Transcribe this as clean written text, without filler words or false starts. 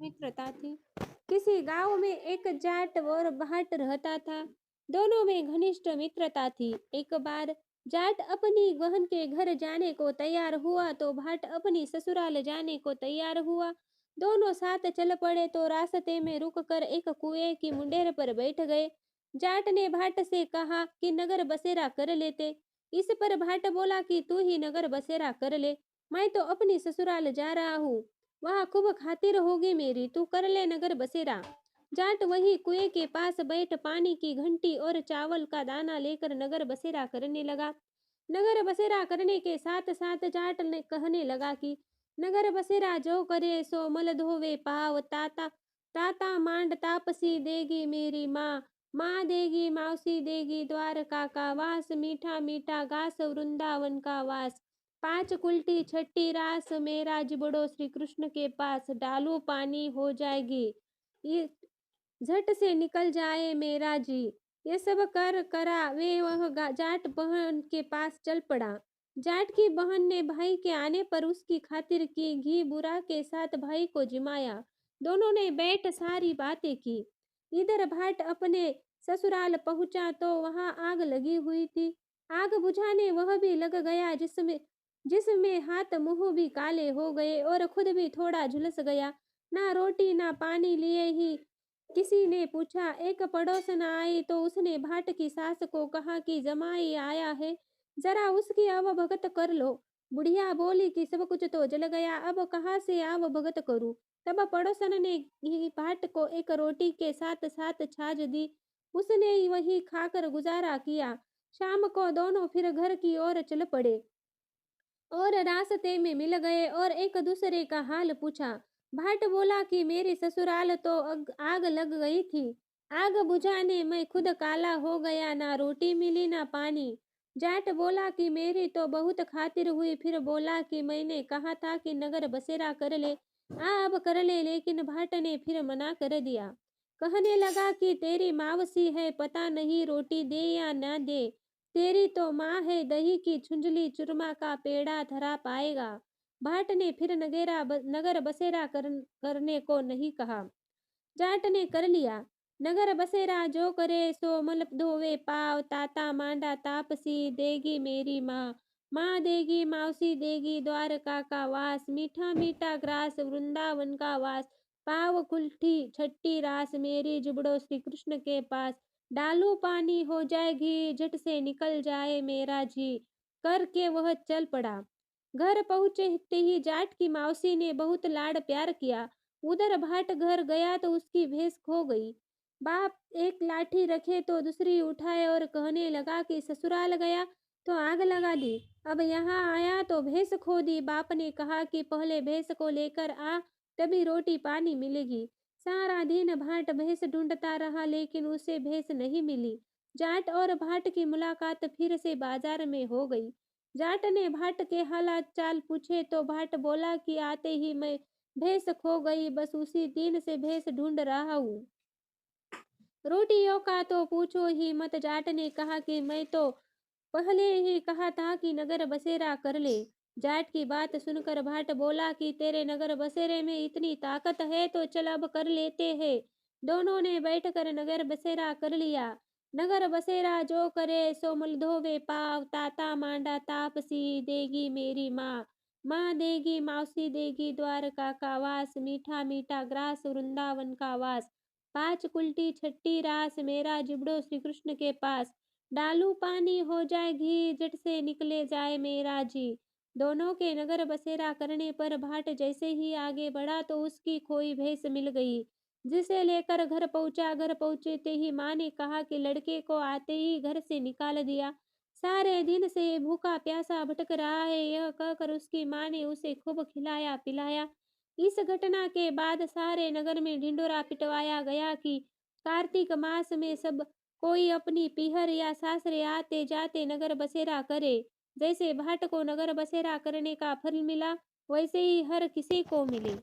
मित्रता थी। किसी गांव में एक जाट और भाट रहता था। दोनों में घनिष्ठ मित्रता थी। एक बार जाट अपनी बहन के घर जाने को तैयार हुआ तो भाट अपनी ससुराल जाने को तैयार हुआ। दोनों साथ चल पड़े तो रास्ते में रुककर एक कुएं की मुंडेर पर बैठ गए। जाट ने भाट से कहा कि नगर बसेरा कर लेते। इस पर भाट बोला कि तू ही नगर बसेरा कर ले, मैं तो अपनी ससुराल जा रहा हूँ, वहां खूब खातिर होगी मेरी, तू कर ले नगर बसेरा। जाट वही कुएं के पास बैठ पानी की घंटी और चावल का दाना लेकर नगर बसेरा करने लगा। नगर बसेरा करने के साथ साथ जाट ने कहने लगा कि नगर बसेरा जो करे सो मल धोवे पाव, ताता ताता मांड तापसी देगी मेरी माँ, माँ देगी मौसी देगी द्वारका का वास, मीठा मीठा घास वृंदावन का वास, पांच कुल्टी छठी रास मेरा जिबड़ो श्री कृष्ण के पास, डालू पानी हो जाएगी ये झट से निकल जाए मेरा जी। ये सब कर करा वे वह जाट बहन के पास चल पड़ा। जाट की बहन ने भाई के आने पर उसकी खातिर की, घी बुरा के साथ भाई को जिमाया। दोनों ने बैठ सारी बातें की। इधर भाट अपने ससुराल पहुंचा तो वहां आग लगी हुई थी। आग बुझाने वह भी लग गया, जिसमें जिसमें हाथ मुंह भी काले हो गए और खुद भी थोड़ा झुलस गया। ना रोटी ना पानी लिए ही किसी ने पूछा। एक पड़ोसन आई तो उसने भाट की सास को कहा कि जमाई आया है, जरा उसकी आवभगत कर लो। बुढ़िया बोली कि सब कुछ तो जल गया, अब कहाँ से आवभगत करूं। तब पड़ोसन ने ही भाट को एक रोटी के साथ साथ छाछ दी। उसने वही खाकर गुजारा किया। शाम को दोनों फिर घर की ओर चल पड़े और रास्ते में मिल गए और एक दूसरे का हाल पूछा। भाट बोला कि मेरी ससुराल तो आग लग गई थी, आग बुझाने मैं खुद काला हो गया, ना रोटी मिली ना पानी। जाट बोला कि मेरी तो बहुत खातिर हुई, फिर बोला कि मैंने कहा था कि नगर बसेरा कर ले, अब कर ले, लेकिन भाट ने फिर मना कर दिया। कहने लगा कि तेरी मावसी है, पता नहीं रोटी दे या ना दे, तेरी तो माँ है, दही की छुंझली चूरमा का पेड़ा धरा पाएगा। भाट ने फिर नगर बसेरा करने को नहीं कहा। जाट ने कर लिया। नगर बसेरा जो करे सो मल धोवे पाव, ताता मांडा तापसी देगी मेरी माँ, माँ देगी मौसी देगी द्वारका का वास, मीठा मीठा ग्रास वृंदावन का वास, पाव कुल्ठी छट्टी रास मेरी जुबड़ो श्री कृष्ण के पास, डालू पानी हो जाएगी झट से निकल जाए मेरा जी। करके वह चल पड़ा। घर पहुंचते ही जाट की मौसी ने बहुत लाड प्यार किया। उधर भाट घर गया तो उसकी भैंस खो गई। बाप एक लाठी रखे तो दूसरी उठाए और कहने लगा कि ससुराल गया तो आग लगा दी, अब यहाँ आया तो भैंस खो दी। बाप ने कहा कि पहले भैंस को लेकर आ, तभी रोटी पानी मिलेगी। सारा दिन भाट भैंस ढूंढता रहा लेकिन उसे भैंस नहीं मिली। जाट और भाट की मुलाकात फिर से बाजार में हो गई। जाट ने भाट के हालात चाल पूछे तो भाट बोला कि आते ही मैं भैंस खो गई, बस उसी दिन से भैंस ढूंढ रहा हूँ। रोटियों का तो पूछो ही मत। जाट ने कहा कि मैं तो पहले ही कहा था कि नगर बसेरा कर ले। जाट की बात सुनकर भाट बोला कि तेरे नगर बसेरे में इतनी ताकत है तो चल अब कर लेते हैं। दोनों ने बैठकर नगर बसेरा कर लिया। नगर बसेरा जो करे सो मल धोवे पाव, ताता मांडा तापसी देगी मेरी माँ, माँ देगी मौसी देगी द्वारका का वास, मीठा मीठा ग्रास वृंदावन का वास, पांच कुल्टी छट्टी रास मेरा जिबड़ो श्री कृष्ण के पास, डालू पानी हो जाए घी झट से निकले जाए मेरा जी। दोनों के नगर बसेरा करने पर भाट जैसे ही आगे बढ़ा तो उसकी खोई भैंस मिल गई, जिसे लेकर घर पहुंचा। घर पहुंचते ही माँ ने कहा कि लड़के को आते ही घर से निकाल दिया, सारे दिन से भूखा प्यासा भटक रहा है। यह कहकर उसकी माँ ने उसे खूब खिलाया पिलाया। इस घटना के बाद सारे नगर में ढिंडोरा पिटवाया गया कि कार्तिक मास में सब कोई अपनी पीहर या सासरे आते जाते नगर बसेरा करे। जैसे भाट को नगर बसेरा करने का फल मिला, वैसे ही हर किसी को मिले।